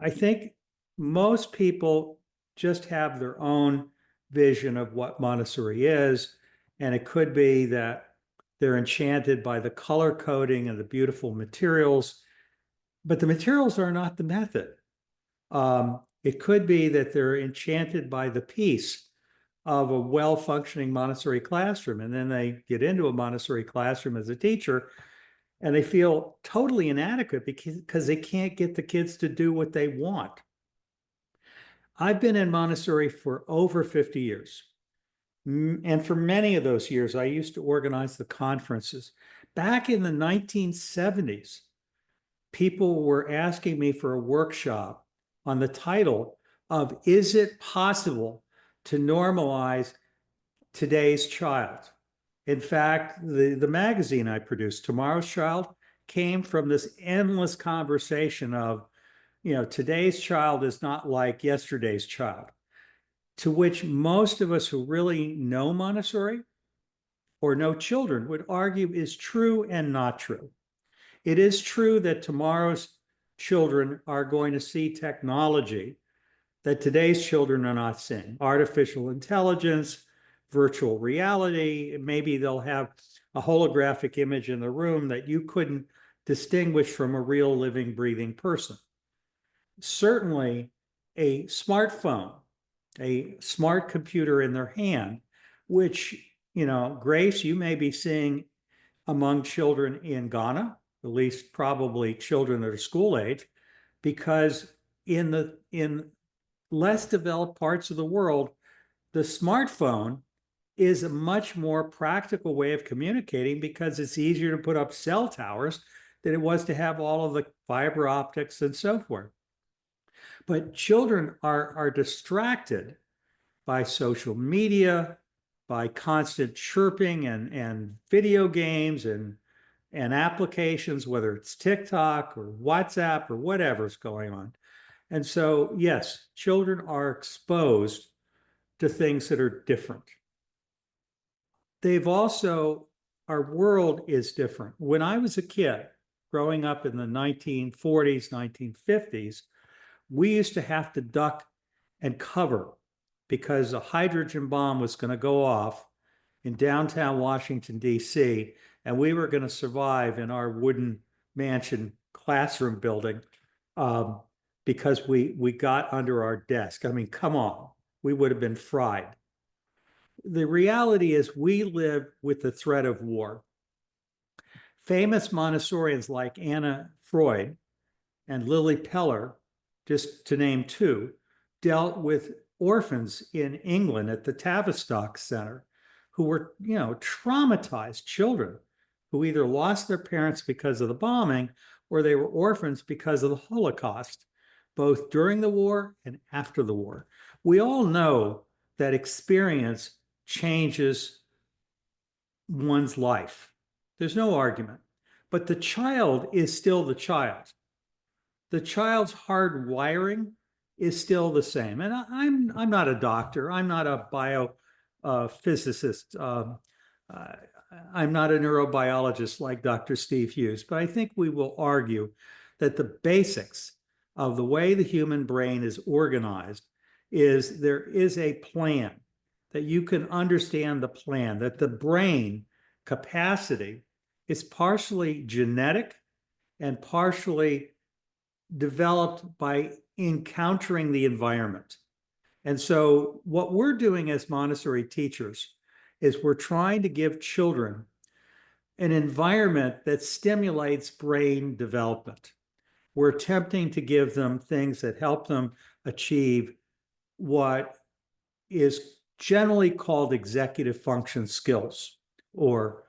I think most people just have their own vision of what Montessori is. And it could be that they're enchanted by the color coding and the beautiful materials, but the materials are not the method. It could be that they're enchanted by the peace of a well-functioning Montessori classroom. And then they get into a Montessori classroom as a teacher and they feel totally inadequate because they can't get the kids to do what they want. I've been in Montessori for over 50 years. And for many of those years, I used to organize the conferences. Back in the 1970s, people were asking me for a workshop on the title of Is it possible to normalize today's child? In fact, the magazine I produced, Tomorrow's Child, came from this endless conversation of, today's child is not like yesterday's child, to which most of us who really know Montessori or know children would argue is true and not true. It is true that tomorrow's children are going to see technology that today's children are not seeing. Artificial intelligence, virtual reality, maybe they'll have a holographic image in the room that you couldn't distinguish from a real living, breathing person. Certainly a smartphone, a smart computer in their hand, which, Grace, you may be seeing among children in Ghana, at least probably children that are school age, because in less developed parts of the world, the smartphone is a much more practical way of communicating because it's easier to put up cell towers than it was to have all of the fiber optics and so forth. But children are distracted by social media, by constant chirping and video games and applications, whether it's TikTok or WhatsApp or whatever's going on. And so, yes, children are exposed to things that are different. Our world is different. When I was a kid, growing up in the 1940s, 1950s, we used to have to duck and cover because a hydrogen bomb was going to go off in downtown Washington, D.C., and we were going to survive in our wooden mansion classroom building because we got under our desk. I mean, come on, we would have been fried. The reality is we live with the threat of war. Famous Montessorians like Anna Freud and Lily Peller, just to name two, dealt with orphans in England at the Tavistock Center who were, traumatized children who either lost their parents because of the bombing or they were orphans because of the Holocaust, both during the war and after the war. We all know that experience changes one's life. There's no argument. But the child is still the child. The child's hard wiring is still the same. And I'm not a doctor. I'm not a biophysicist. I'm not a neurobiologist like Dr. Steve Hughes, but I think we will argue that the basics of the way the human brain is organized is there is a plan, that you can understand the plan, that the brain capacity is partially genetic and partially developed by encountering the environment. And so what we're doing as Montessori teachers is we're trying to give children an environment that stimulates brain development. We're attempting to give them things that help them achieve what is generally called executive function skills or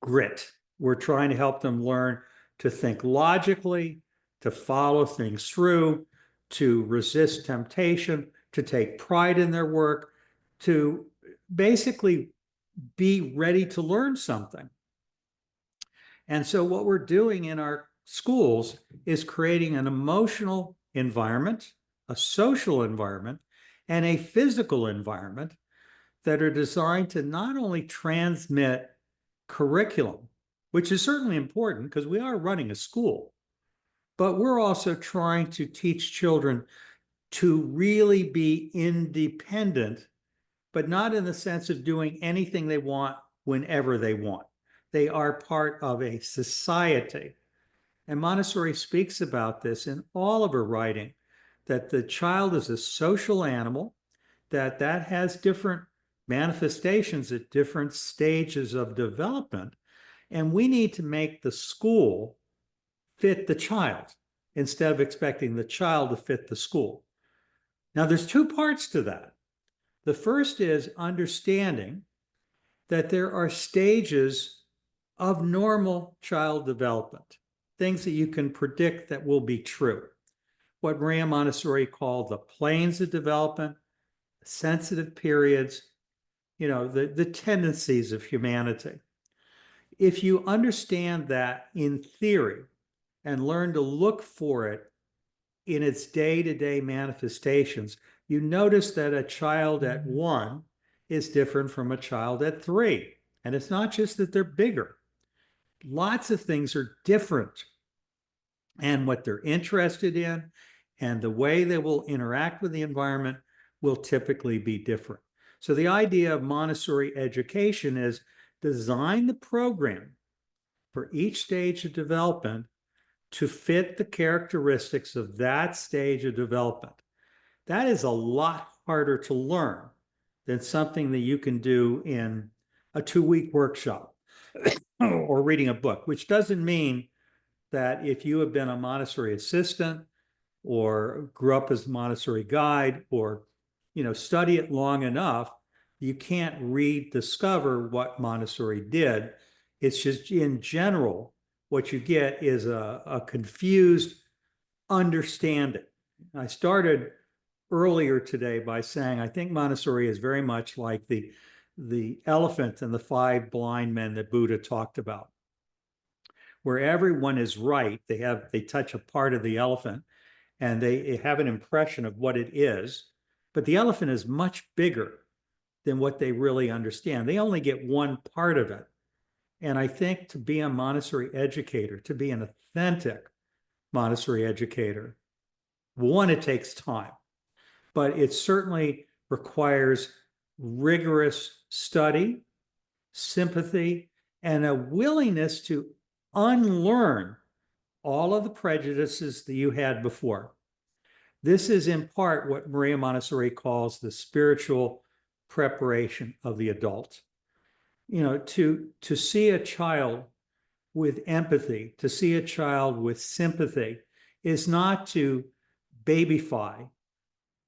grit. We're trying to help them learn to think logically, to follow things through, to resist temptation, to take pride in their work, to basically be ready to learn something. And so what we're doing in our schools is creating an emotional environment, a social environment, and a physical environment that are designed to not only transmit curriculum, which is certainly important because we are running a school, but we're also trying to teach children to really be independent, but not in the sense of doing anything they want whenever they want. They are part of a society. And Montessori speaks about this in all of her writing, that the child is a social animal, that has different manifestations at different stages of development. And we need to make the school fit the child instead of expecting the child to fit the school. Now, there's two parts to that. The first is understanding that there are stages of normal child development, things that you can predict that will be true. What Maria Montessori called the planes of development, sensitive periods, the tendencies of humanity. If you understand that in theory and learn to look for it in its day-to-day manifestations, you notice that a child at 1 is different from a child at 3. And it's not just that they're bigger. Lots of things are different. And what they're interested in and the way they will interact with the environment will typically be different. So the idea of Montessori education is design the program for each stage of development to fit the characteristics of that stage of development. That is a lot harder to learn than something that you can do in a 2-week workshop or reading a book, which doesn't mean that if you have been a Montessori assistant or grew up as a Montessori guide or study it long enough, you can't discover what Montessori did. It's just in general, what you get is a confused understanding. I started earlier today by saying I think Montessori is very much like the elephant and the 5 blind men that Buddha talked about, where everyone is right. They touch a part of the elephant and they have an impression of what it is, but the elephant is much bigger than what they really understand. They only get one part of it. And I think to be a Montessori educator, to be an authentic Montessori educator, 1, it takes time, but it certainly requires rigorous study, sympathy, and a willingness to unlearn all of the prejudices that you had before. This is in part what Maria Montessori calls the spiritual preparation of the adult. To see a child with empathy, to see a child with sympathy is not to babyfy,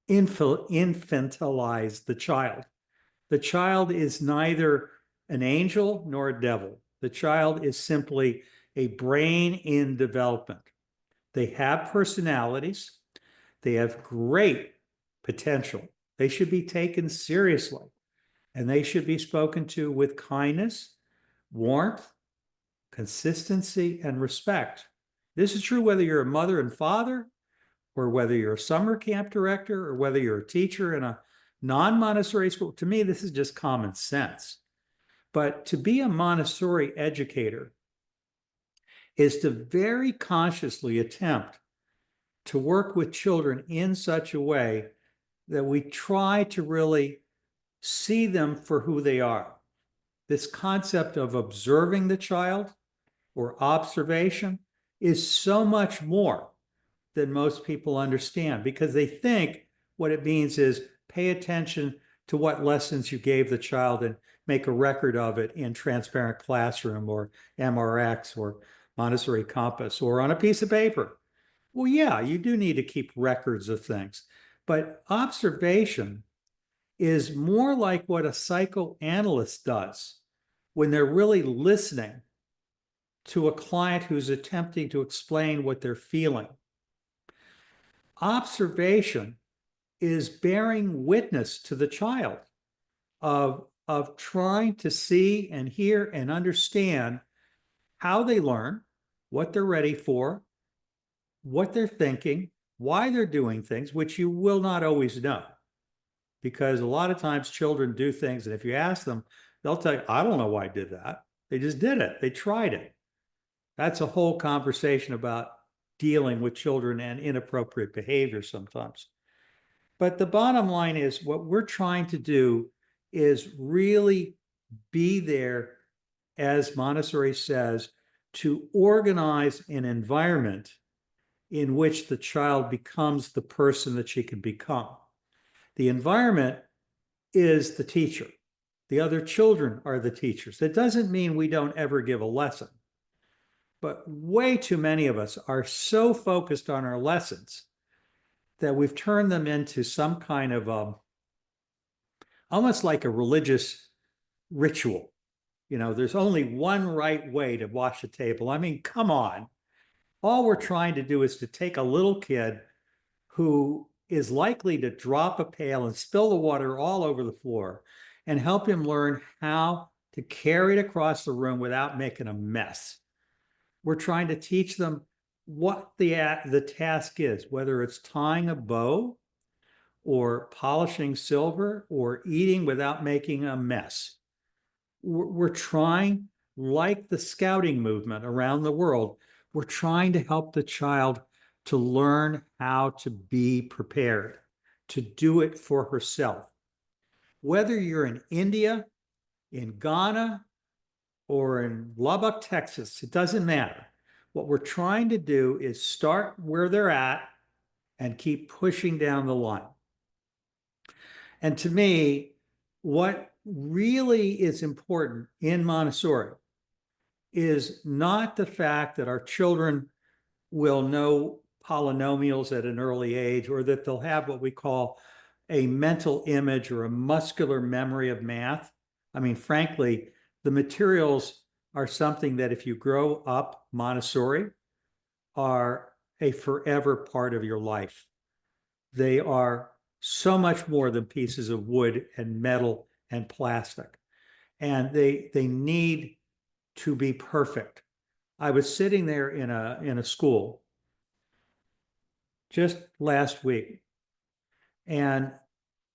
infantilize the child. The child is neither an angel nor a devil. The child is simply a brain in development. They have personalities. They have great potential. They should be taken seriously, and they should be spoken to with kindness, warmth, consistency, and respect. This is true whether you're a mother and father, or whether you're a summer camp director, or whether you're a teacher in a non-Montessori school. To me, this is just common sense. But to be a Montessori educator is to very consciously attempt to work with children in such a way that we try to really see them for who they are. This concept of observing the child or observation is so much more than most people understand, because they think what it means is pay attention to what lessons you gave the child and make a record of it in Transparent Classroom or MRX or Montessori Compass or on a piece of paper. Well, yeah, you do need to keep records of things, but observation is more like what a psychoanalyst does when they're really listening to a client who's attempting to explain what they're feeling. Observation is bearing witness to the child of trying to see and hear and understand how they learn, what they're ready for, what they're thinking, why they're doing things, which you will not always know. Because a lot of times children do things, and if you ask them, they'll tell you, I don't know why I did that. They just did it. They tried it. That's a whole conversation about dealing with children and inappropriate behavior sometimes. But the bottom line is what we're trying to do is really be there, as Montessori says, to organize an environment in which the child becomes the person that she can become. The environment is the teacher. The other children are the teachers. That doesn't mean we don't ever give a lesson, but way too many of us are so focused on our lessons that we've turned them into some kind of almost like a religious ritual. You know, there's only one right way to wash a table. I mean, come on. All we're trying to do is to take a little kid who is likely to drop a pail and spill the water all over the floor and help him learn how to carry it across the room without making a mess. We're trying to teach them what the task is, whether it's tying a bow or polishing silver or eating without making a mess. We're trying, like the scouting movement around the world, we're trying to help the child to learn how to be prepared, to do it for herself. Whether you're in India, in Ghana, or in Lubbock, Texas, it doesn't matter. What we're trying to do is start where they're at and keep pushing down the line. And to me, what really is important in Montessori is not the fact that our children will know polynomials at an early age, or that they'll have what we call a mental image or a muscular memory of math. I mean, frankly, the materials are something that if you grow up Montessori are a forever part of your life. They are so much more than pieces of wood and metal and plastic. And they need to be perfect. I was sitting there in a school just last week, and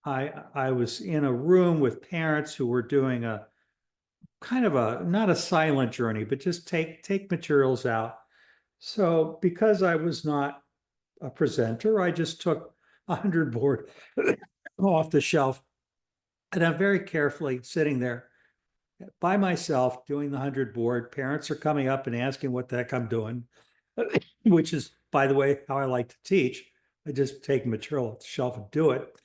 I was in a room with parents who were doing a kind of a not a silent journey, but just take materials out. So because I was not a presenter, I just took a 100 board off the shelf, and I'm very carefully sitting there by myself doing the 100 board. Parents are coming up and asking what the heck I'm doing, which is, by the way, how I like to teach. I just take material off the shelf and do it.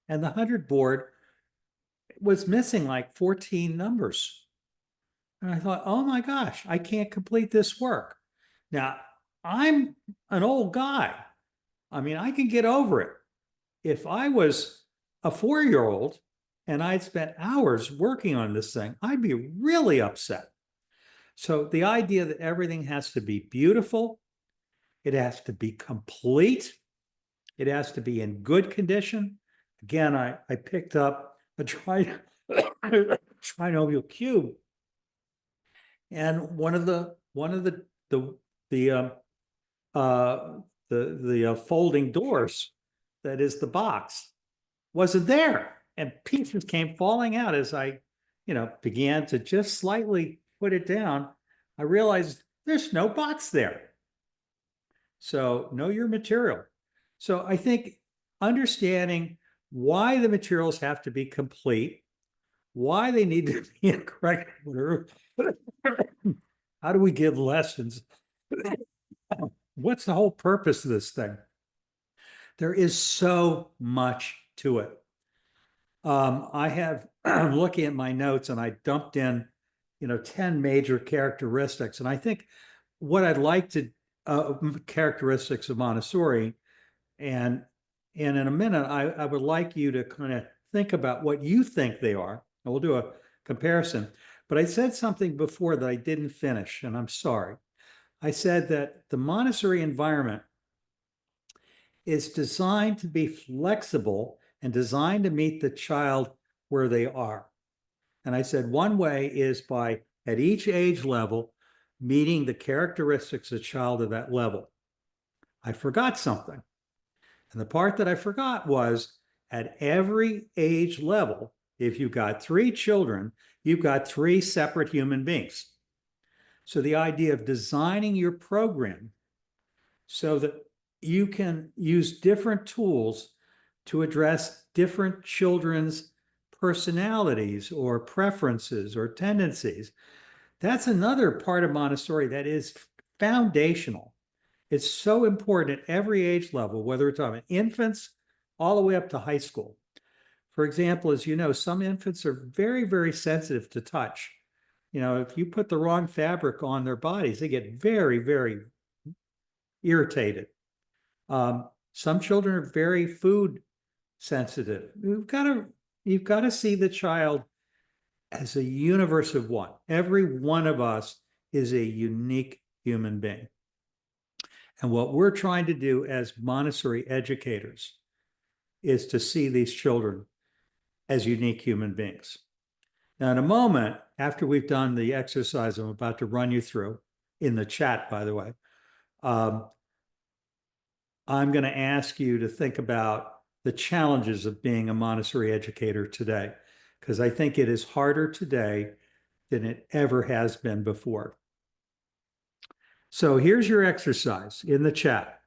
And the 100 board was missing like 14 numbers. And I thought, oh my gosh, I can't complete this work. Now, I'm an old guy. I mean, I can get over it. If I was a 4-year-old and I'd spent hours working on this thing, I'd be really upset. So the idea that everything has to be beautiful, it has to be complete, it has to be in good condition. Again, I picked up a trinomial cube, and one of the folding doors that is the box wasn't there, and pieces came falling out as I, began to just slightly put it down. I realized there's no box there. So know your material. So I think understanding why the materials have to be complete, why they need to be in correct order. How do we give lessons? What's the whole purpose of this thing? There is so much to it. I'm looking at my notes, and I dumped in, 10 major characteristics. And I think what I'd like to, characteristics of Montessori, and in a minute, I would like you to kind of think about what you think they are. And we'll do a comparison. But I said something before that I didn't finish, and I'm sorry. I said that the Montessori environment is designed to be flexible and designed to meet the child where they are. And I said one way is by, at each age level, meeting the characteristics of the child of that level. I forgot something. And the part that I forgot was, at every age level, if you've got 3 children, you've got 3 separate human beings. So the idea of designing your program so that you can use different tools to address different children's personalities or preferences or tendencies. That's another part of Montessori that is foundational. It's so important at every age level, whether it's on infants all the way up to high school. For example, as you know, some infants are very, very sensitive to touch. If you put the wrong fabric on their bodies, they get very, very irritated. Some children are very food sensitive. You've got to see the child as a universe of one. Every one of us is a unique human being. And what we're trying to do as Montessori educators is to see these children as unique human beings. Now, in a moment, after we've done the exercise I'm about to run you through in the chat, by the way, I'm going to ask you to think about the challenges of being a Montessori educator today, because I think it is harder today than it ever has been before. So here's your exercise in the chat.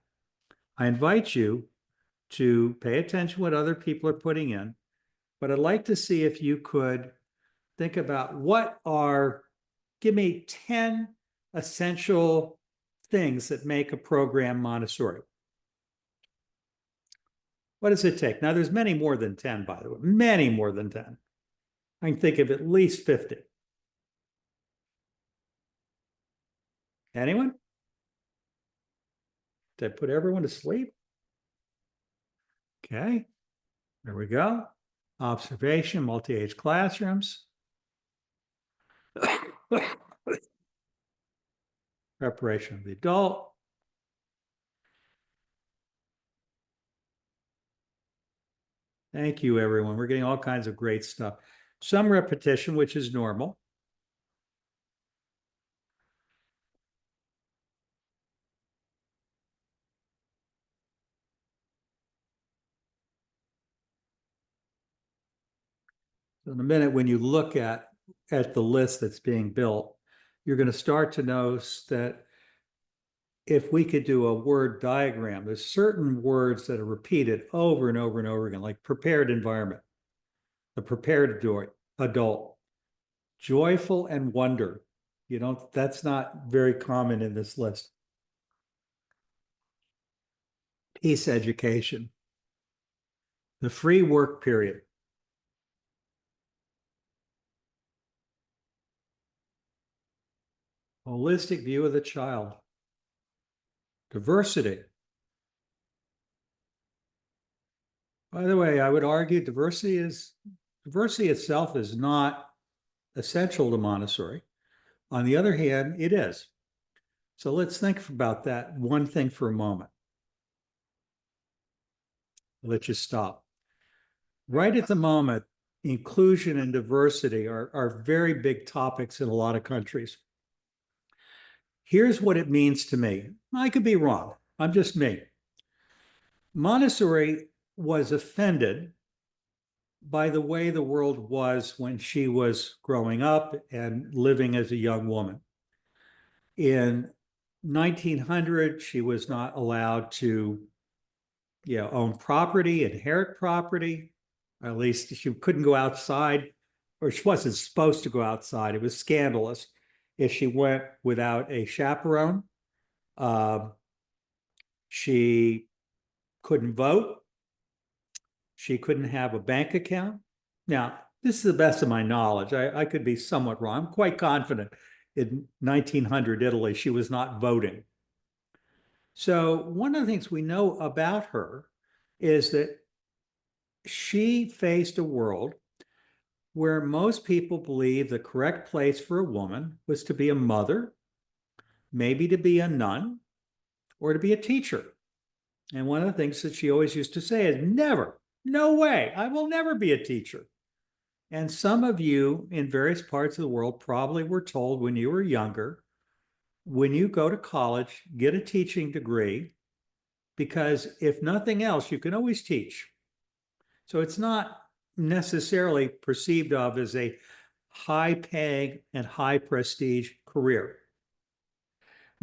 I invite you to pay attention to what other people are putting in, but I'd like to see if you could think about give me 10 essential things that make a program Montessori. What does it take? Now, there's many more than 10, by the way, many more than 10. I can think of at least 50. Anyone? Did I put everyone to sleep? Okay, there we go. Observation, multi-age classrooms. Preparation of the adult. Thank you, everyone. We're getting all kinds of great stuff. Some repetition, which is normal. So in a minute, when you look at the list that's being built, you're going to start to notice that if we could do a word diagram, there's certain words that are repeated over and over and over again, like prepared environment, the prepared adult, joyful and wonder. That's not very common in this list. Peace education, the free work period, holistic view of the child, diversity. By the way, I would argue diversity itself is not essential to Montessori. On the other hand, it is. So let's think about that one thing for a moment. Let's just stop. Right at the moment, inclusion and diversity are very big topics in a lot of countries. Here's what it means to me. I could be wrong. I'm just me. Montessori was offended by the way the world was when she was growing up and living as a young woman. In 1900, she was not allowed to own property, inherit property. At least she couldn't go outside, or she wasn't supposed to go outside. It was scandalous if she went without a chaperone. She couldn't vote. She couldn't have a bank account. Now, this is the best of my knowledge. I could be somewhat wrong. I'm quite confident in 1900 Italy, she was not voting. So one of the things we know about her is that she faced a world where most people believe the correct place for a woman was to be a mother, maybe to be a nun, or to be a teacher. And one of the things that she always used to say is, never, no way, I will never be a teacher. And some of you in various parts of the world probably were told when you were younger, when you go to college, get a teaching degree, because if nothing else, you can always teach. So it's not necessarily perceived of as a high paying and high prestige career.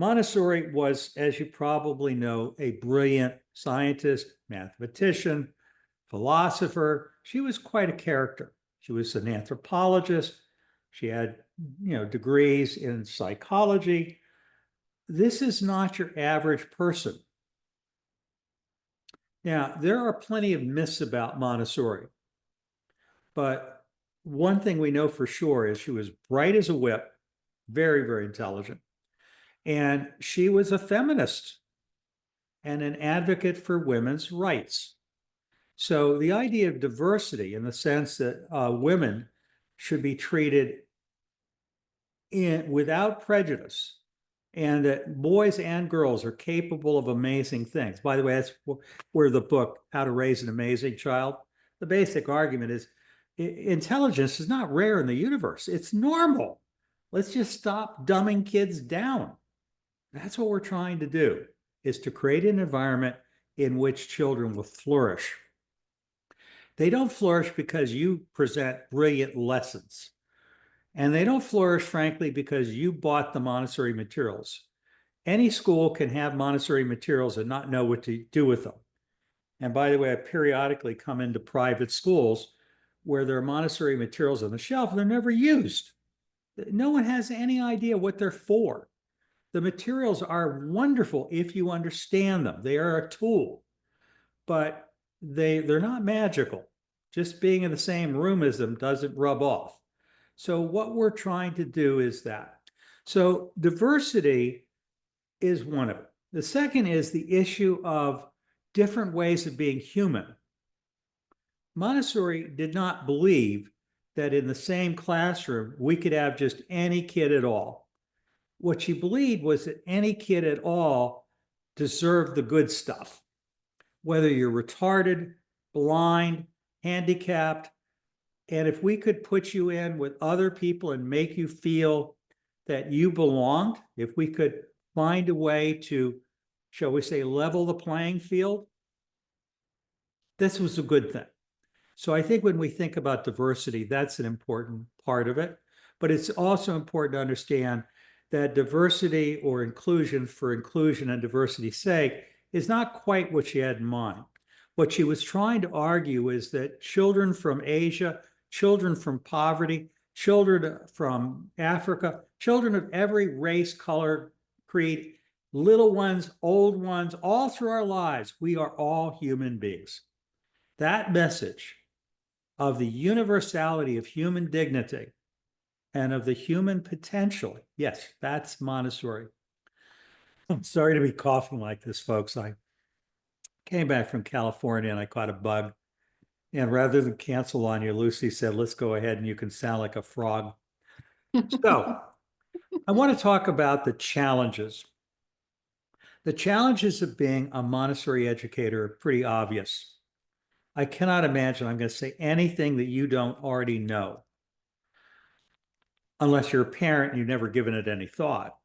Montessori was, as you probably know, a brilliant scientist, mathematician, philosopher. She was quite a character. She was an anthropologist. She had, degrees in psychology. This is not your average person. Now, there are plenty of myths about Montessori, but one thing we know for sure is she was bright as a whip, very, very intelligent. And she was a feminist and an advocate for women's rights. So the idea of diversity in the sense that women should be treated without prejudice and that boys and girls are capable of amazing things. By the way, that's where the book, How to Raise an Amazing Child, the basic argument is intelligence is not rare in the universe. It's normal. Let's just stop dumbing kids down. That's what we're trying to do, is to create an environment in which children will flourish. They don't flourish because you present brilliant lessons. And they don't flourish, frankly, because you bought the Montessori materials. Any school can have Montessori materials and not know what to do with them. And by the way, I periodically come into private schools where there are Montessori materials on the shelf and they're never used. No one has any idea what they're for. The materials are wonderful if you understand them. They are a tool, but they're not magical. Just being in the same room as them doesn't rub off. So what we're trying to do is that. So diversity is one of it. The second is the issue of different ways of being human. Montessori did not believe that in the same classroom we could have just any kid at all. What she believed was that any kid at all deserved the good stuff. Whether you're retarded, blind, handicapped, and if we could put you in with other people and make you feel that you belonged, if we could find a way to, shall we say, level the playing field, this was a good thing. So I think when we think about diversity, that's an important part of it. But it's also important to understand that diversity or inclusion for inclusion and diversity's sake is not quite what she had in mind. What she was trying to argue is that children from Asia, children from poverty, children from Africa, children of every race, color, creed, little ones, old ones, all through our lives, we are all human beings. That message of the universality of human dignity and of the human potential, yes, that's Montessori. I'm sorry to be coughing like this, folks. I came back from California and I caught a bug. And rather than cancel on you, Lucy said, let's go ahead and you can sound like a frog. So I want to talk about the challenges. The challenges of being a Montessori educator are pretty obvious. I cannot imagine I'm going to say anything that you don't already know, unless you're a parent and you've never given it any thought.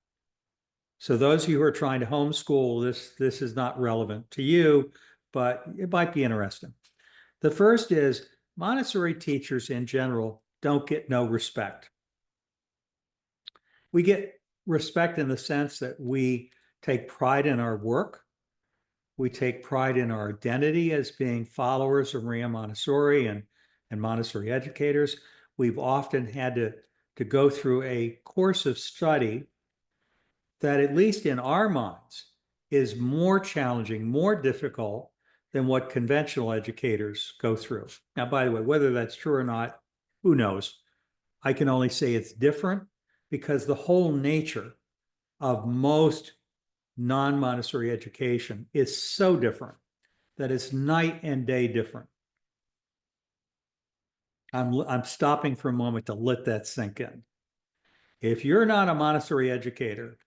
So those of you who are trying to homeschool, this is not relevant to you, but it might be interesting. The first is Montessori teachers in general don't get no respect. We get respect in the sense that we take pride in our work. We take pride in our identity as being followers of Maria Montessori and Montessori educators. We've often had to go through a course of study that, at least in our minds, is more challenging, more difficult than what conventional educators go through. Now, by the way, whether that's true or not, who knows? I can only say it's different because the whole nature of most non-Montessori education is so different that it's night and day different. I'm stopping for a moment to let that sink in. If you're not a Montessori educator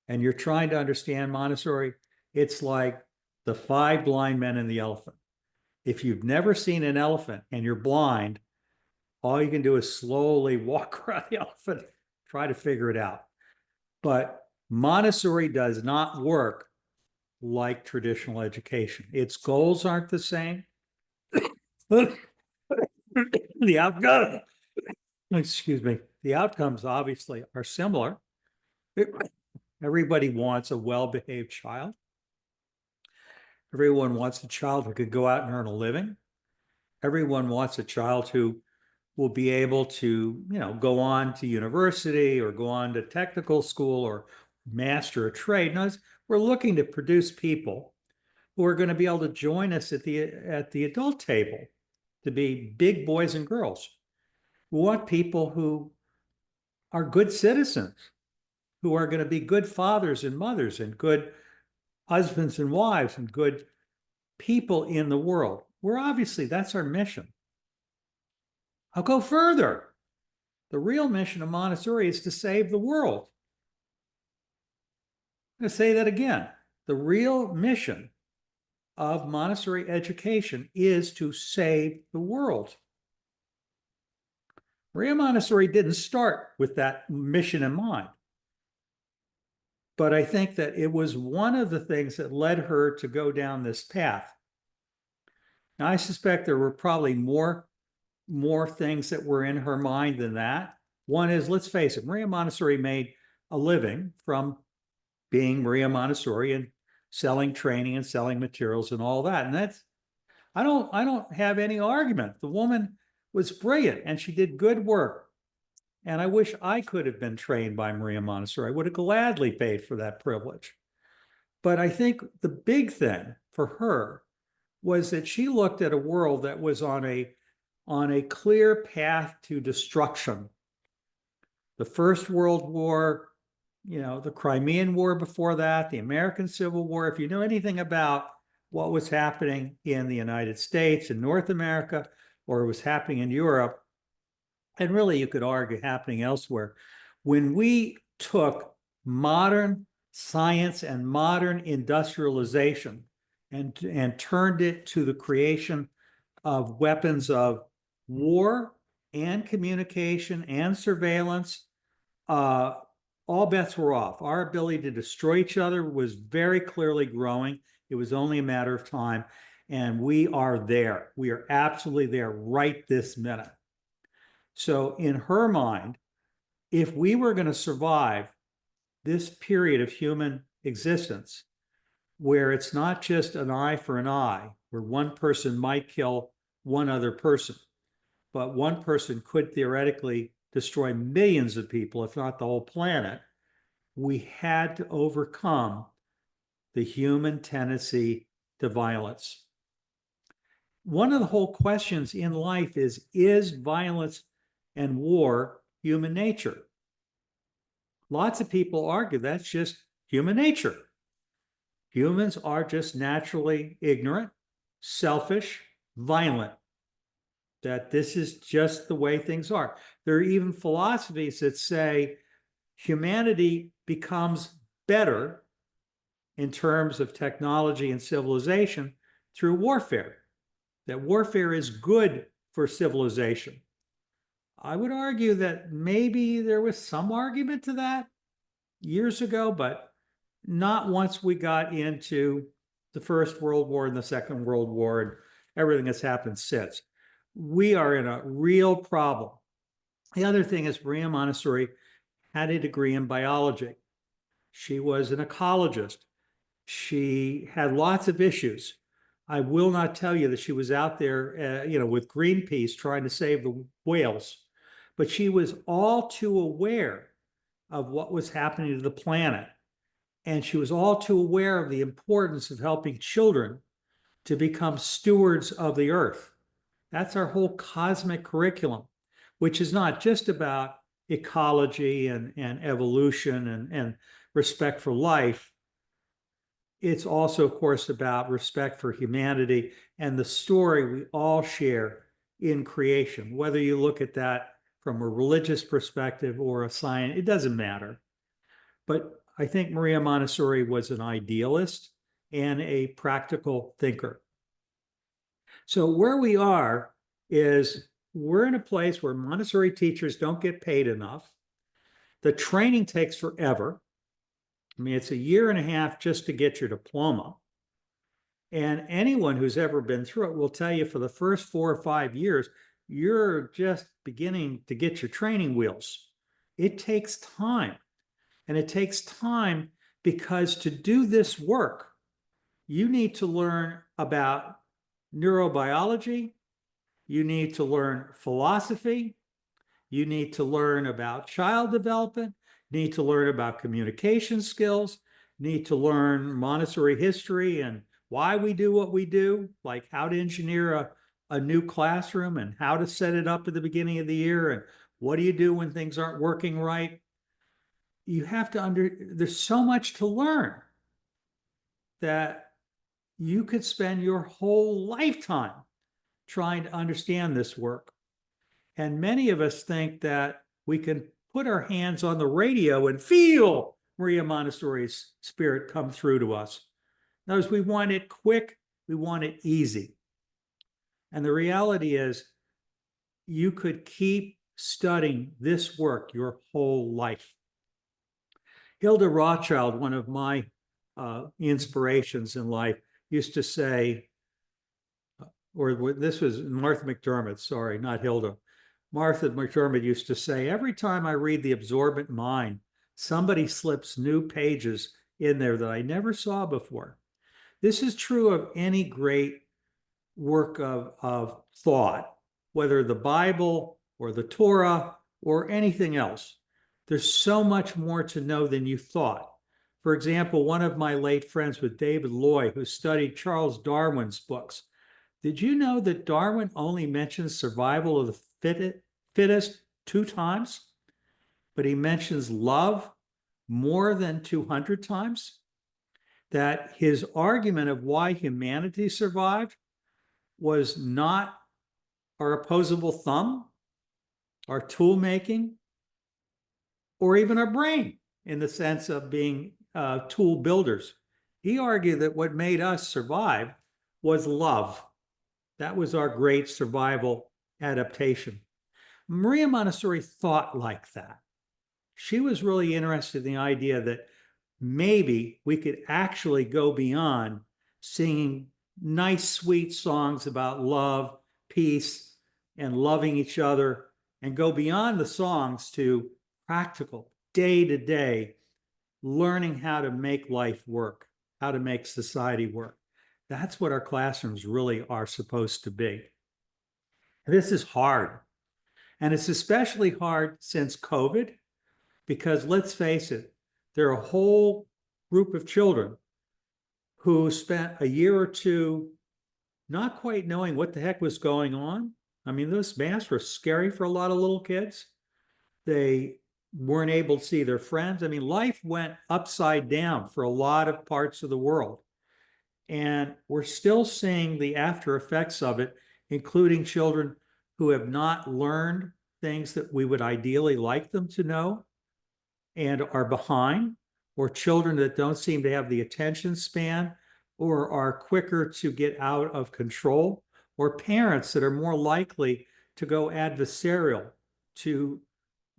and you're trying to understand Montessori, it's like the five blind men and the elephant. If you've never seen an elephant and you're blind, all you can do is slowly walk around the elephant, try to figure it out. But Montessori does not work like traditional education. Its goals aren't the same. The outcome, excuse me, the outcomes obviously are similar. Everybody wants a well-behaved child. Everyone wants a child who could go out and earn a living. Everyone wants a child who will be able to, go on to university or go on to technical school or master a trade. Now, we're looking to produce people who are going to be able to join us at the adult table, to be big boys and girls. We want people who are good citizens, who are going to be good fathers and mothers and good husbands and wives and good people in the world. That's our mission. I'll go further. The real mission of Montessori is to save the world. I'm going to say that again. The real mission of Montessori education is to save the world. Maria Montessori didn't start with that mission in mind. But I think that it was one of the things that led her to go down this path. Now, I suspect there were probably more things that were in her mind than that. One is, let's face it, Maria Montessori made a living from being Maria Montessori and selling training and selling materials and all that. And I don't have any argument. The woman was brilliant and she did good work. And I wish I could have been trained by Maria Montessori. I would have gladly paid for that privilege. But I think the big thing for her was that she looked at a world that was on a clear path to destruction. The First World War, the Crimean War before that, the American Civil War. If you know anything about what was happening in the United States and North America, or was happening in Europe, and really you could argue happening elsewhere, when we took modern science and modern industrialization and turned it to the creation of weapons of war and communication and surveillance, all bets were off. Our ability to destroy each other was very clearly growing. It was only a matter of time. And we are there. We are absolutely there right this minute. So in her mind, if we were going to survive this period of human existence, where it's not just an eye for an eye, where one person might kill one other person, but one person could theoretically destroy millions of people, if not the whole planet, we had to overcome the human tendency to violence. One of the whole questions in life is violence and war human nature? Lots of people argue that's just human nature. Humans are just naturally ignorant, selfish, violent. That this is just the way things are. There are even philosophies that say humanity becomes better in terms of technology and civilization through warfare. That warfare is good for civilization. I would argue that maybe there was some argument to that years ago, but not once we got into the First World War and the Second World War and everything that's happened since. We are in a real problem. The other thing is Maria Montessori had a degree in biology. She was an ecologist. She had lots of issues. I will not tell you that she was out there, with Greenpeace trying to save the whales, but she was all too aware of what was happening to the planet. And she was all too aware of the importance of helping children to become stewards of the earth. That's our whole cosmic curriculum, which is not just about ecology and evolution and respect for life. It's also, of course, about respect for humanity and the story we all share in creation. Whether you look at that from a religious perspective or a science, it doesn't matter. But I think Maria Montessori was an idealist and a practical thinker. So where we are is we're in a place where Montessori teachers don't get paid enough. The training takes forever. I mean, it's a year and a half just to get your diploma. And anyone who's ever been through it will tell you for the first 4 or 5 years, you're just beginning to get your training wheels. It takes time. And it takes time because to do this work, you need to learn about neurobiology, you need to learn philosophy, you need to learn about child development, you need to learn about communication skills, you need to learn Montessori history and why we do what we do, like how to engineer a new classroom and how to set it up at the beginning of the year and what do you do when things aren't working right. You have to there's so much to learn that you could spend your whole lifetime trying to understand this work. And many of us think that we can put our hands on the radio and feel Maria Montessori's spirit come through to us. In other words, we want it quick, we want it easy. And the reality is, you could keep studying this work your whole life. Hilda Rothschild, one of my inspirations in life, used to say, or this was Martha McDermott, sorry, not Hilda. Martha McDermott used to say, every time I read The Absorbent Mind, somebody slips new pages in there that I never saw before. This is true of any great work of thought, whether the Bible or the Torah or anything else. There's so much more to know than you thought. For example, one of my late friends with David Loy, who studied Charles Darwin's books, did you know that Darwin only mentions survival of the fittest 2 times, but he mentions love more than 200 times? That his argument of why humanity survived was not our opposable thumb, our tool making, or even our brain in the sense of being tool builders. He argued that what made us survive was love. That was our great survival adaptation. Maria Montessori thought like that. She was really interested in the idea that maybe we could actually go beyond singing nice, sweet songs about love, peace, and loving each other, and go beyond the songs to practical, day-to-day learning how to make life work, how to make society work. That's what our classrooms really are supposed to be. This is hard. And it's especially hard since COVID, because let's face it, there are a whole group of children who spent a year or two not quite knowing what the heck was going on. I mean, those masks were scary for a lot of little kids. They weren't able to see their friends. I mean, life went upside down for a lot of parts of the world. And we're still seeing the after effects of it, including children who have not learned things that we would ideally like them to know and are behind, or children that don't seem to have the attention span or are quicker to get out of control, or parents that are more likely to go adversarial, to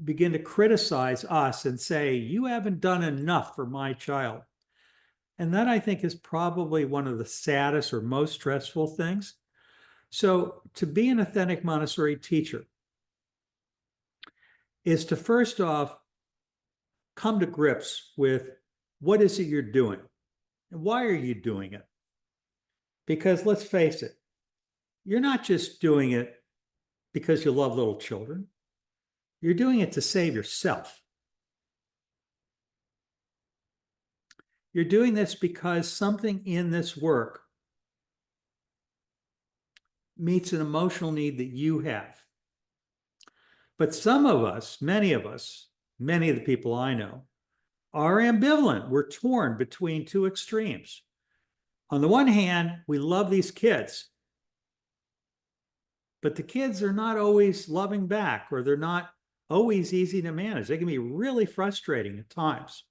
begin to criticize us and say, you haven't done enough for my child. And that, I think, is probably one of the saddest or most stressful things. So to be an authentic Montessori teacher is to first off come to grips with what is it you're doing and why are you doing it? Because let's face it, you're not just doing it because you love little children. You're doing it to save yourself. You're doing this because something in this work meets an emotional need that you have. But some of us, many of the people I know, are ambivalent. We're torn between 2 extremes. On the one hand, we love these kids, but the kids are not always loving back, or they're not always easy to manage. They can be really frustrating at times,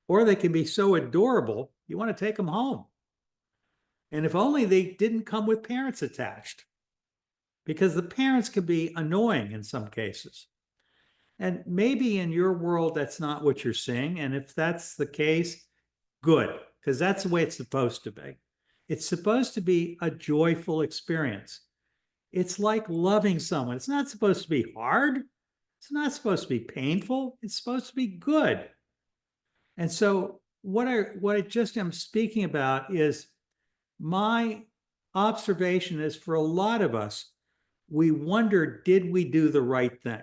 or they can be so adorable, you want to take them home. And if only they didn't come with parents attached, because the parents can be annoying in some cases. And maybe in your world, that's not what you're seeing. And if that's the case, good, because that's the way it's supposed to be. It's supposed to be a joyful experience. It's like loving someone. It's not supposed to be hard. It's not supposed to be painful. It's supposed to be good. And so what I just am speaking about is my observation is for a lot of us, we wonder, did we do the right thing?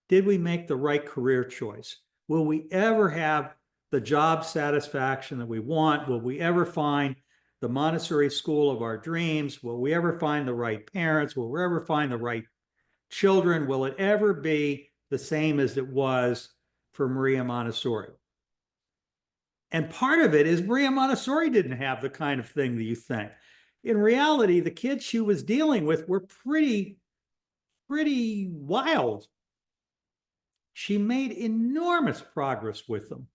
Did we make the right career choice? Will we ever have the job satisfaction that we want? Will we ever find the Montessori school of our dreams? Will we ever find the right parents? Will we ever find the right children? Will it ever be the same as it was for Maria Montessori? And part of it is Maria Montessori didn't have the kind of thing that you think. In reality, the kids she was dealing with were pretty wild. She made enormous progress with them.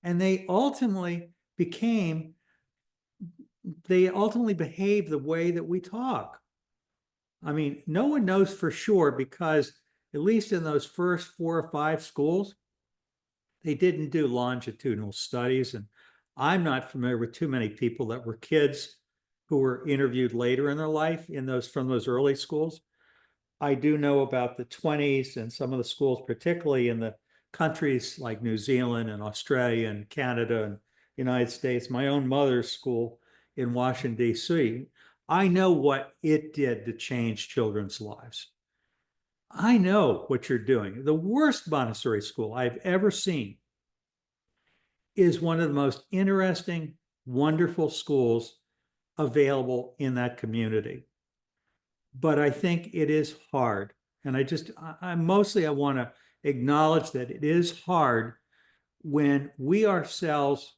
And they ultimately behaved the way that we talk. I mean, no one knows for sure because, at least in those first 4 or 5 schools, they didn't do longitudinal studies. And I'm not familiar with too many people that were kids who were interviewed later in their life from those early schools. I do know about the 20s and some of the schools, particularly in the countries like New Zealand and Australia and Canada and United States. My own mother's school in Washington, D.C. I know what it did to change children's lives. I know what you're doing. The worst Montessori school I've ever seen is one of the most interesting, wonderful schools available in that community. But I think it is hard. And I want to acknowledge that it is hard when we ourselves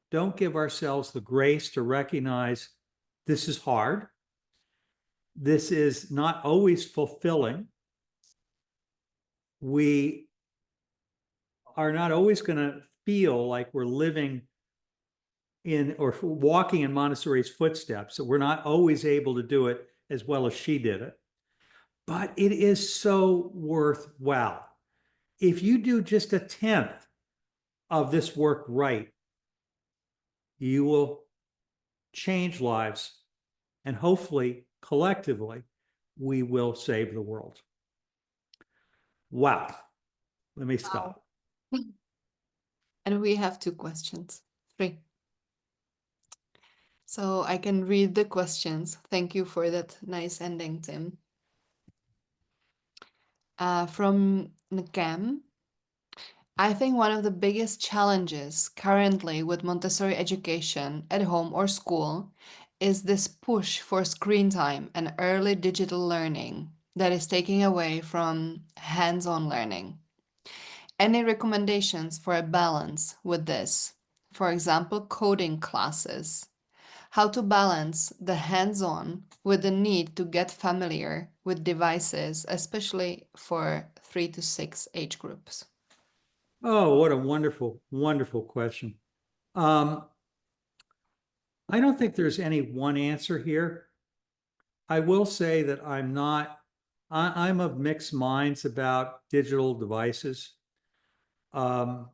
don't give ourselves the grace to recognize this is hard. This is not always fulfilling. We are not always going to feel like we're living in or walking in Montessori's footsteps. So we're not always able to do it as well as she did it. But it is so worthwhile. If you do just 1/10 of this work right, you will change lives, and hopefully, collectively, we will save the world. Wow. Let me stop. And we have 2 questions. 3. So I can read the questions. Thank you for that nice ending, Tim. From Nkam, I think one of the biggest challenges currently with Montessori education at home or school is this push for screen time and early digital learning that is taking away from hands-on learning. Any recommendations for a balance with this? For example, coding classes. How to balance the hands-on with the need to get familiar with devices, especially for 3 to 6 age groups. Oh, what a wonderful, wonderful question. I don't think there's any one answer here. I will say that I'm of mixed minds about digital devices. It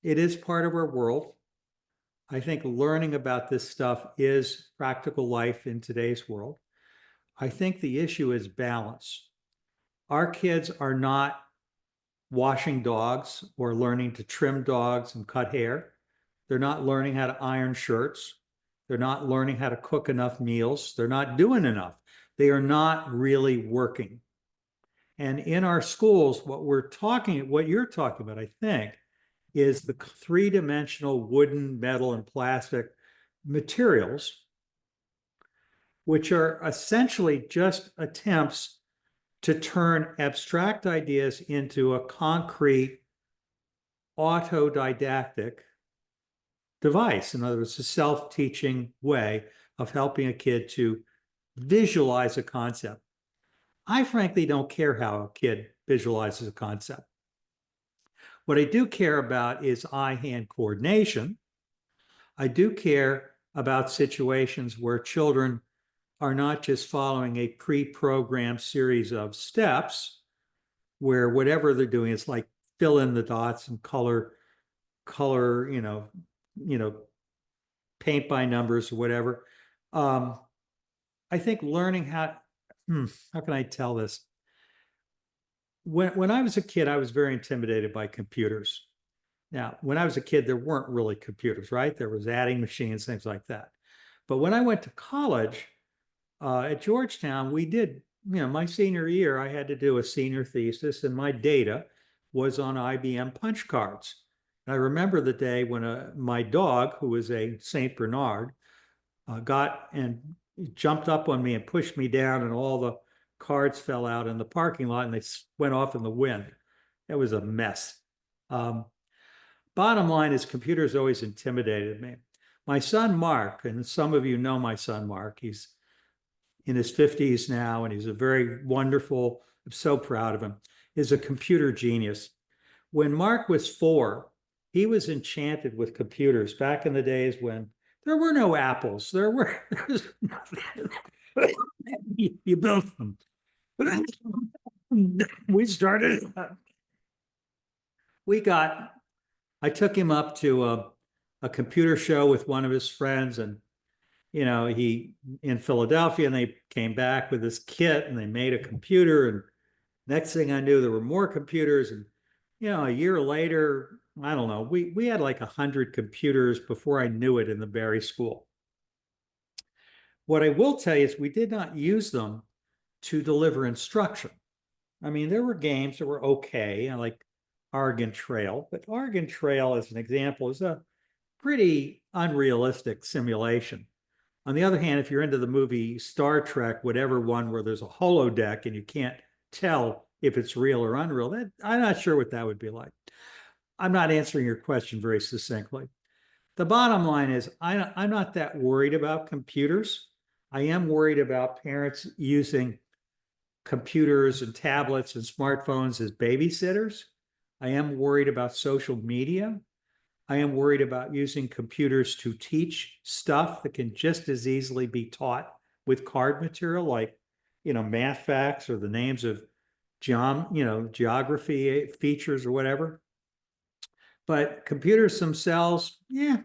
is part of our world. I think learning about this stuff is practical life in today's world. I think the issue is balance. Our kids are not washing dogs or learning to trim dogs and cut hair. They're not learning how to iron shirts. They're not learning how to cook enough meals. They're not doing enough. They are not really working. And in our schools, what you're talking about, I think, is the 3-dimensional wooden, metal, and plastic materials, which are essentially just attempts to turn abstract ideas into a concrete autodidactic device. In other words, a self-teaching way of helping a kid to visualize a concept. I frankly don't care how a kid visualizes a concept. What I do care about is eye-hand coordination. I do care about situations where children are not just following a pre-programmed series of steps where whatever they're doing is like fill in the dots and color, paint by numbers or whatever. I think learning how can I tell this? When I was a kid, I was very intimidated by computers. Now, when I was a kid, there weren't really computers, right? There was adding machines, things like that. But when I went to college at Georgetown, we did, my senior year, I had to do a senior thesis, and my data was on IBM punch cards. And I remember the day when my dog, who was a Saint Bernard, got and jumped up on me and pushed me down, and all the cards fell out in the parking lot and they went off in the wind. It was a mess. Um, Bottom line is, computers always intimidated me. My son Mark, and some of you know my son Mark, he's in his 50s now, and he's a very wonderful, I'm so proud of him, is a computer genius. When Mark was 4, he was enchanted with computers back in the days when there were no apples. You built them. We started, we got, I took him up to a computer show with one of his friends, and he in Philadelphia, and they came back with this kit and they made a computer. And next thing I knew, there were more computers. And, a year later, I don't know, we had like 100 computers before I knew it in the Berry School. What I will tell you is we did not use them to deliver instruction. I mean, there were games that were okay, like Oregon Trail, but Oregon Trail, as an example, is a pretty unrealistic simulation. On the other hand, if you're into the movie Star Trek, whatever one where there's a holodeck and you can't tell if it's real or unreal, I'm not sure what that would be like. I'm not answering your question very succinctly. The bottom line is, I'm not that worried about computers. I am worried about parents using computers and tablets and smartphones as babysitters. I am worried about social media. I am worried about using computers to teach stuff that can just as easily be taught with card material, like, math facts or the names of geography features or whatever. But computers themselves, yeah,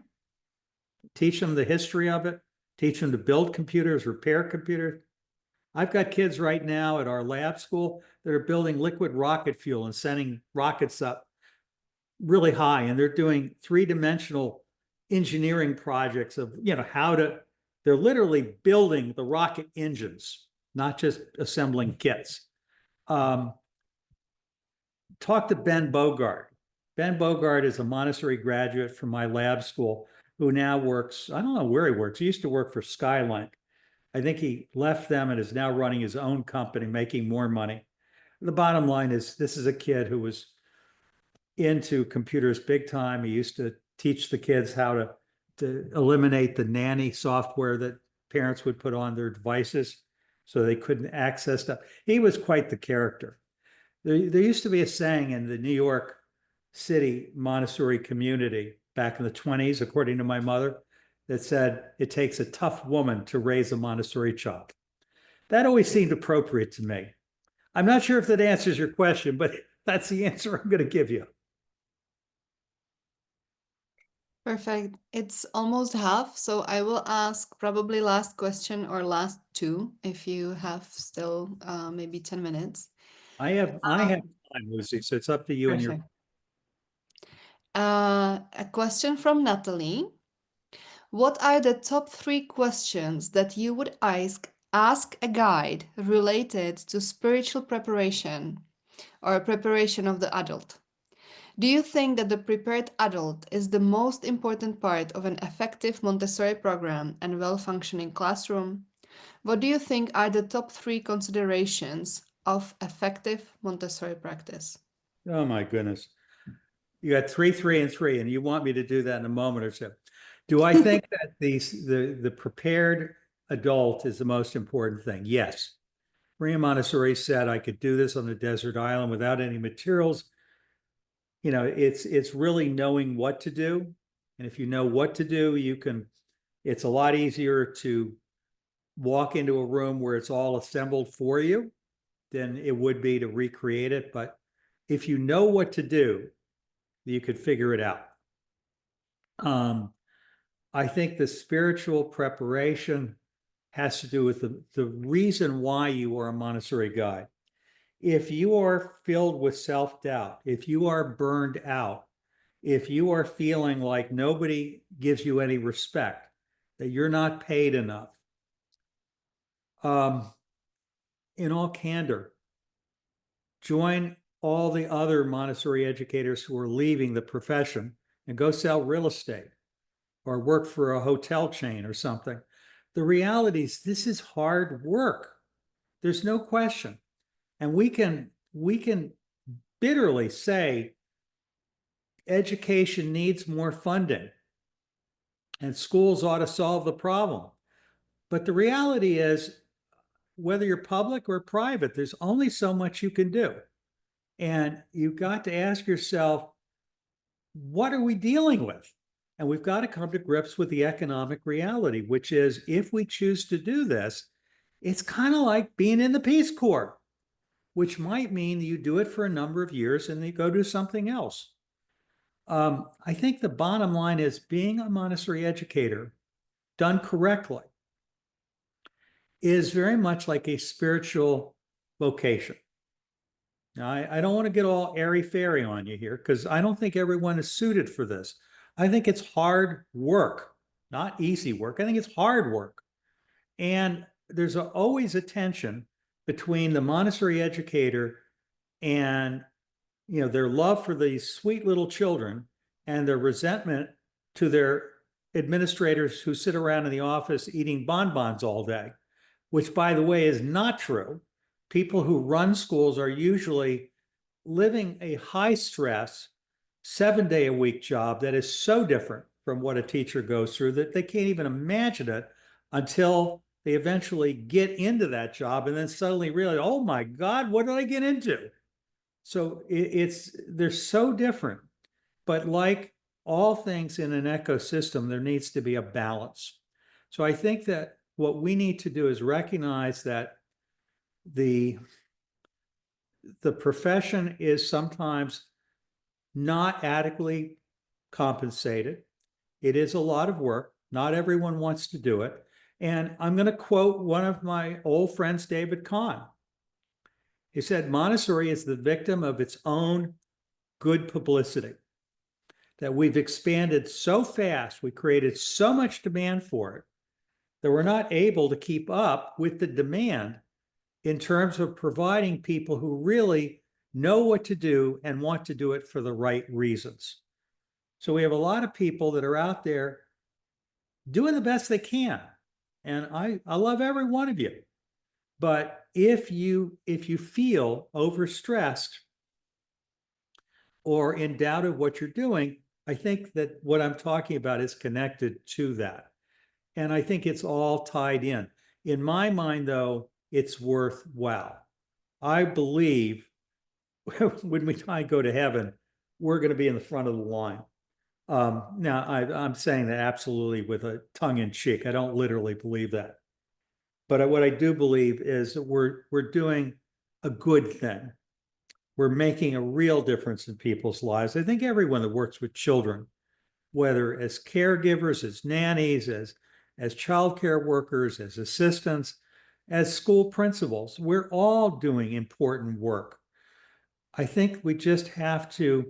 teach them the history of it, teach them to build computers, repair computers. I've got kids right now at our lab school that are building liquid rocket fuel and sending rockets up really high, and they're doing three-dimensional engineering projects of they're literally building the rocket engines, not just assembling kits. Talk to Ben Bogart. Ben Bogart is a Montessori graduate from my lab school who now works, I don't know where he works. He used to work for Skylink. I think he left them and is now running his own company, making more money. The bottom line is, this is a kid who was into computers big time. He used to teach the kids how to eliminate the nanny software that parents would put on their devices so they couldn't access stuff. He was quite the character. There used to be a saying in the New York City Montessori community back in the 20s, according to my mother, that said, it takes a tough woman to raise a Montessori child. That always seemed appropriate to me. I'm not sure if that answers your question, but that's the answer I'm going to give you. Perfect. It's almost half, so I will ask probably last question or last two if you have still maybe 10 minutes. I have time, Lucy, so it's up to you and your. Perfect. A question from Natalie. What are the top 3 questions that you would ask a guide related to spiritual preparation or preparation of the adult? Do you think that the prepared adult is the most important part of an effective Montessori program and well-functioning classroom? What do you think are the top 3 considerations of effective Montessori practice? Oh my goodness. You got 3, 3, and 3, and you want me to do that in a moment or so. Do I think that the prepared adult is the most important thing? Yes. Maria Montessori said I could do this on a desert island without any materials. It's really knowing what to do. And if you know what to do, it's a lot easier to walk into a room where it's all assembled for you than it would be to recreate it. But if you know what to do, you could figure it out. I think the spiritual preparation has to do with the reason why you are a Montessori guide. If you are filled with self-doubt, if you are burned out, if you are feeling like nobody gives you any respect, that you're not paid enough, um, in all candor, join all the other Montessori educators who are leaving the profession and go sell real estate or work for a hotel chain or something. The reality is this is hard work. There's no question. And we can bitterly say education needs more funding and schools ought to solve the problem. But the reality is, whether you're public or private, there's only so much you can do. And you've got to ask yourself, what are we dealing with? And we've got to come to grips with the economic reality, which is if we choose to do this, it's kind of like being in the Peace Corps, which might mean you do it for a number of years and then you go do something else. I think the bottom line is being a Montessori educator done correctly is very much like a spiritual vocation. Now, I don't want to get all airy fairy on you here because I don't think everyone is suited for this. I think it's hard work, not easy work. I think it's hard work. And there's always a tension between the Montessori educator and their love for these sweet little children and their resentment to their administrators who sit around in the office eating bonbons all day, which, by the way, is not true. People who run schools are usually living a high stress 7 day a week job that is so different from what a teacher goes through that they can't even imagine it until they eventually get into that job and then suddenly realize, oh my God, what did I get into? So they're so different. But like all things in an ecosystem, there needs to be a balance. So I think that what we need to do is recognize that the profession is sometimes not adequately compensated. It is a lot of work. Not everyone wants to do it. And I'm going to quote one of my old friends, David Kahn. He said, Montessori is the victim of its own good publicity, that we've expanded so fast, we created so much demand for it, that we're not able to keep up with the demand in terms of providing people who really know what to do and want to do it for the right reasons. So we have a lot of people that are out there doing the best they can. And I love every one of you. But if you feel overstressed or in doubt of what you're doing, I think that what I'm talking about is connected to that. And I think it's all tied in. In my mind, though, it's worthwhile. I believe when we try and go to heaven, we're going to be in the front of the line. Now, I'm saying that absolutely with a tongue in cheek. I don't literally believe that. But what I do believe is that we're doing a good thing. We're making a real difference in people's lives. I think everyone that works with children, whether as caregivers, as nannies, as childcare workers, as assistants, as school principals, we're all doing important work. I think we just have to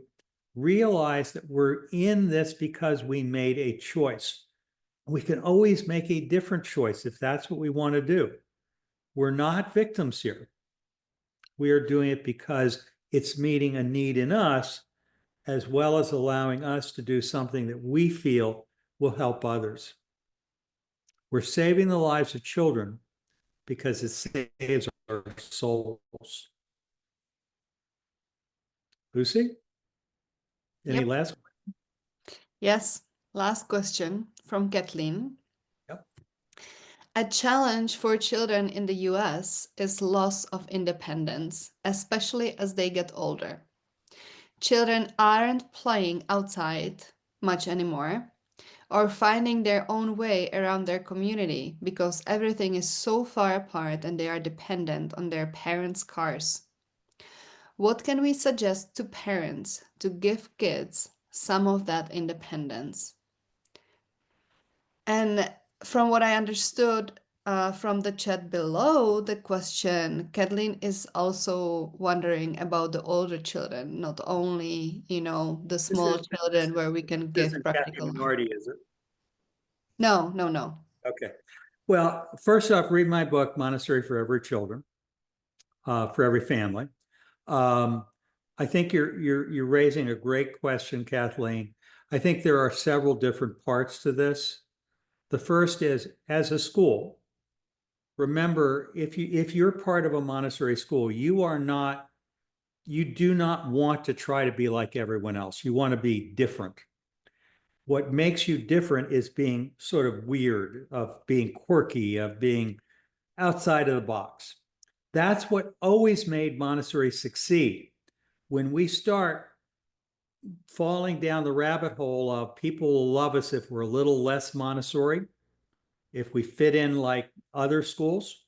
realize that we're in this because we made a choice. We can always make a different choice if that's what we want to do. We're not victims here. We are doing it because it's meeting a need in us, as well as allowing us to do something that we feel will help others. We're saving the lives of children because it saves our souls. Lucy, any Yep. last? Yes. Last question from Kathleen. Yep. A challenge for children in the US is loss of independence, especially as they get older. Children aren't playing outside much anymore or finding their own way around their community because everything is so far apart and they are dependent on their parents' cars. What can we suggest to parents to give kids some of that independence? And from what I understood, From the chat below, the question, Kathleen is also wondering about the older children, not only, the This small is children where we can this give isn't Kathy practical help. Minority, is it? No, no, no. Okay. Well, first off, read my book, Montessori for Every Children, for every family. Um, I think you're raising a great question, Kathleen. I think there are several different parts to this. The first is, as a school, remember, if you're part of a Montessori school, you do not want to try to be like everyone else. You want to be different. What makes you different is being sort of weird, of being quirky, of being outside of the box. That's what always made Montessori succeed. When we start falling down the rabbit hole of people will love us if we're a little less Montessori, if we fit in like other schools,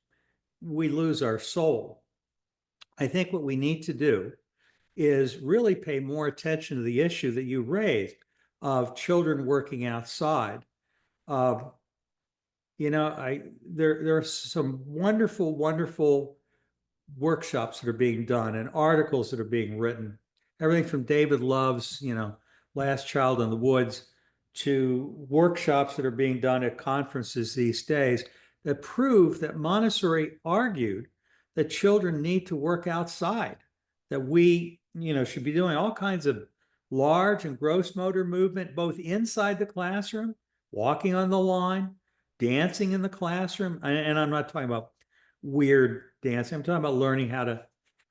we lose our soul. I think what we need to do is really pay more attention to the issue that you raised of children working outside. Uh, there are some wonderful, wonderful workshops that are being done and articles that are being written. Everything from David Love's, Last Child in the Woods, to workshops that are being done at conferences these days that prove that Montessori argued that children need to work outside, that we, should be doing all kinds of large and gross motor movement, both inside the classroom, walking on the line, dancing in the classroom. And I'm not talking about weird dancing. I'm talking about learning how to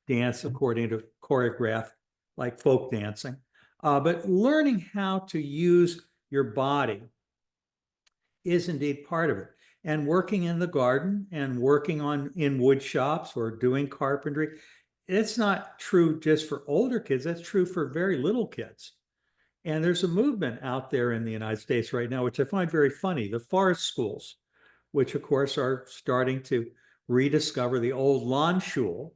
dance according to choreograph, like folk dancing. But learning how to use your body is indeed part of it. And working in the garden and working in wood shops or doing carpentry, it's not true just for older kids. That's true for very little kids. And there's a movement out there in the United States right now, which I find very funny, the forest schools, which of course are starting to rediscover the old Landschule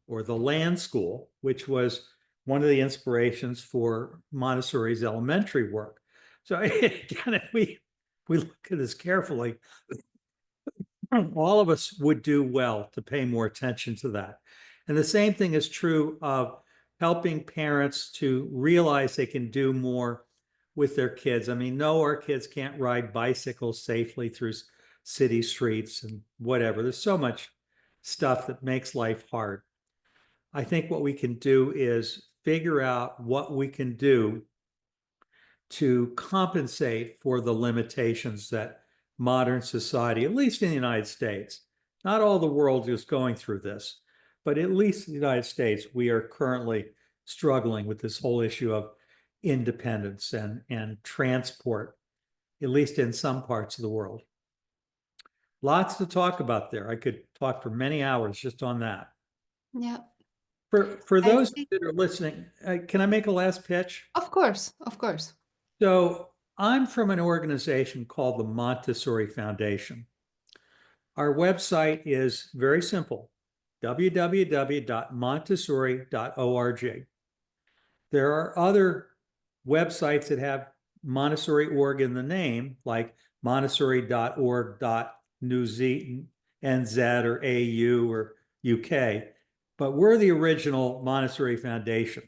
or the land school, which was one of the inspirations for Montessori's elementary work. So again, if we look at this carefully, all of us would do well to pay more attention to that. And the same thing is true of helping parents to realize they can do more with their kids. I mean, no, our kids can't ride bicycles safely through city streets and whatever. There's so much stuff that makes life hard. I think what we can do is figure out what we can do to compensate for the limitations that modern society, at least in the United States, not all the world is going through this, but at least in the United States, we are currently struggling with this whole issue of independence and transport, at least in some parts of the world. Lots to talk about there. I could talk for many hours just on that. Yeah. For I those think, that are listening, can I make a last pitch? of course, of course. So I'm from an organization called the Montessori Foundation. Our website is very simple, www.montessori.org. There are other websites that have Montessori org in the name, like montessori.org.nz or AU or UK, but we're the original Montessori Foundation,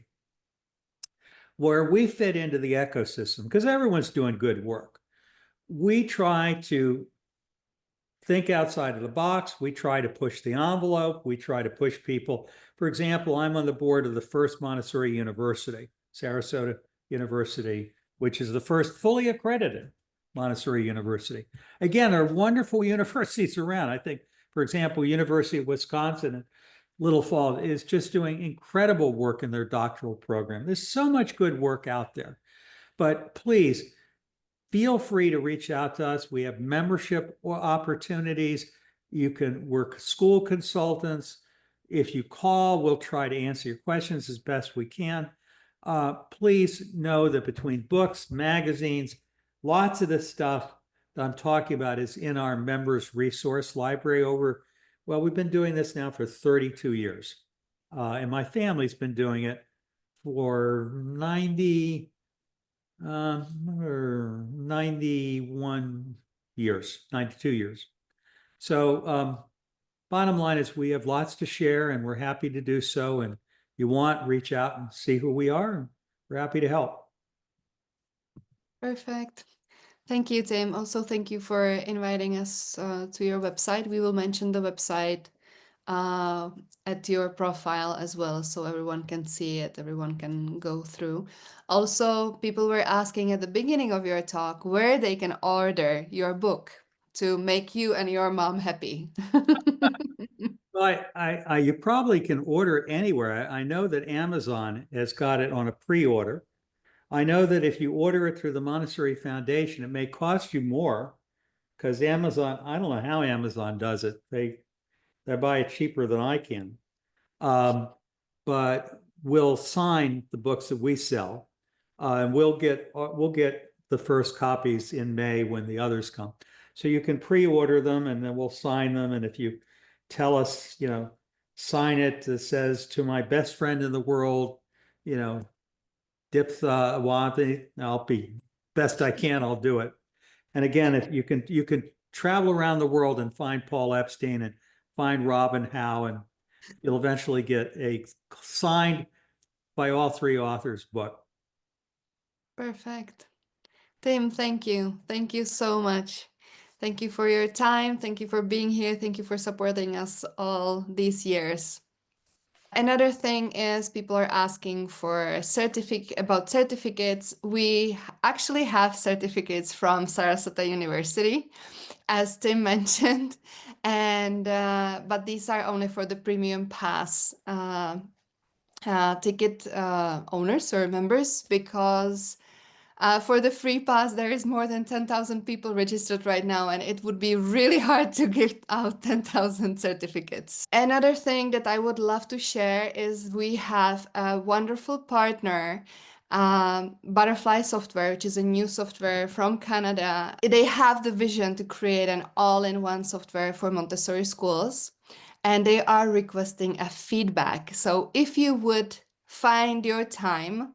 where we fit into the ecosystem because everyone's doing good work. We try to think outside of the box. We try to push the envelope. We try to push people. For example, I'm on the board of the first Montessori University, Sarasota University, which is the first fully accredited Montessori university. Again, there are wonderful universities around. I think, for example, University of Wisconsin in Little Falls is just doing incredible work in their doctoral program. There's so much good work out there. But please, feel free to reach out to us. We have membership opportunities. You can work school consultants. If you call, we'll try to answer your questions as best we can. Please know that between books, magazines, lots of the stuff that I'm talking about is in our members resource library we've been doing this now for 32 years. And my family's been doing it for 91 years, 92 years. So bottom line is we have lots to share and we're happy to do so. And if you want, reach out and see who we are. We're happy to help. Perfect. Thank you, Tim. Also, thank you for inviting us to your website. We will mention the website uh, at your profile as well, so everyone can see it, everyone can go through. Also, people were asking at the beginning of your talk where they can order your book to make you and your mom happy. Well, you probably can order anywhere. I know that Amazon has got it on a pre-order. I know that if you order it through the Montessori Foundation, it may cost you more because Amazon, I don't know how Amazon does it. They buy it cheaper than I can. Um, but we'll sign the books that we sell, and we'll get the first copies in May when the others come. So you can pre-order them, and then we'll sign them. And if you tell us, sign it that says to my best friend in the world, you know, Diptha Awanti, I'll be best I can. I'll do it. And again, if you can travel around the world and find Paul Epstein and find Robin Howe, and you'll eventually get a signed by all three authors book. Perfect. Tim, thank you. Thank you so much. Thank you for your time. Thank you for being here. Thank you for supporting us all these years. Another thing is people are asking for certificates. We actually have certificates from Sarasota University, as Tim mentioned, and but these are only for the premium pass ticket owners or members, because for the free pass, there is more than 10,000 people registered right now, and it would be really hard to give out 10,000 certificates. Another thing that I would love to share is we have a wonderful partner, Butterfly Software, which is a new software from Canada. They have the vision to create an all-in-one software for Montessori schools, and they are requesting a feedback. So if you would find your time,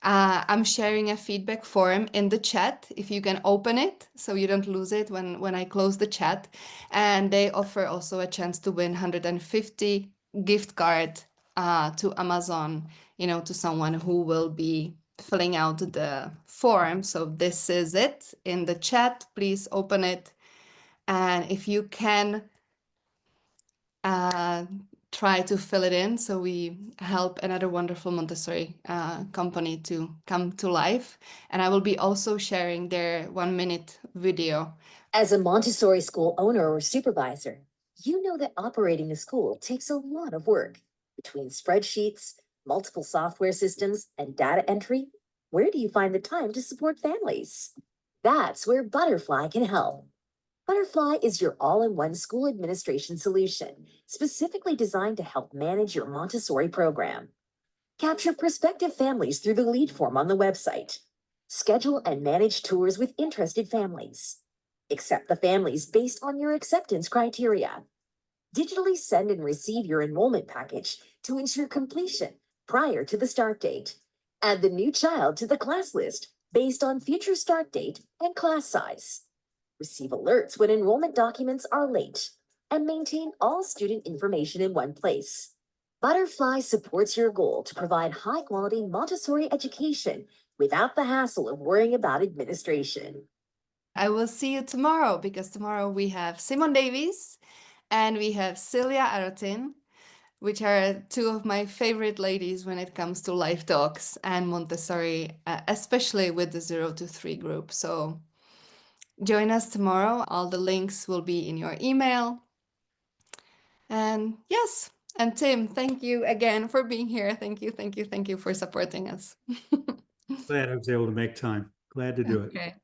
I'm sharing a feedback form in the chat if you can open it so you don't lose it when I close the chat. And they offer also a chance to win 150 gift card to Amazon, to someone who will be filling out the form. So this is it in the chat. Please open it. And if you can try to fill it in so we help another wonderful Montessori company to come to life. And I will be also sharing their 1-minute video. As a Montessori school owner or supervisor, you know that operating a school takes a lot of work. Between spreadsheets, multiple software systems, and data entry, where do you find the time to support families? That's where Butterfly can help. Butterfly is your all-in-one school administration solution, specifically designed to help manage your Montessori program. Capture prospective families through the lead form on the website. Schedule and manage tours with interested families. Accept the families based on your acceptance criteria. Digitally send and receive your enrollment package to ensure completion prior to the start date. Add the new child to the class list based on future start date and class size. Receive alerts when enrollment documents are late, and maintain all student information in one place. Butterfly supports your goal to provide high-quality Montessori education without the hassle of worrying about administration. I will see you tomorrow, because tomorrow we have Simon Davies and we have Celia Arotin, which are two of my favorite ladies when it comes to live talks and Montessori, especially with the 0 to 3 group. So join us tomorrow. All the links will be in your email. And yes, and Tim, thank you again for being here. Thank you, thank you, thank you for supporting us. Glad I was able to make time. Glad to do it. Okay.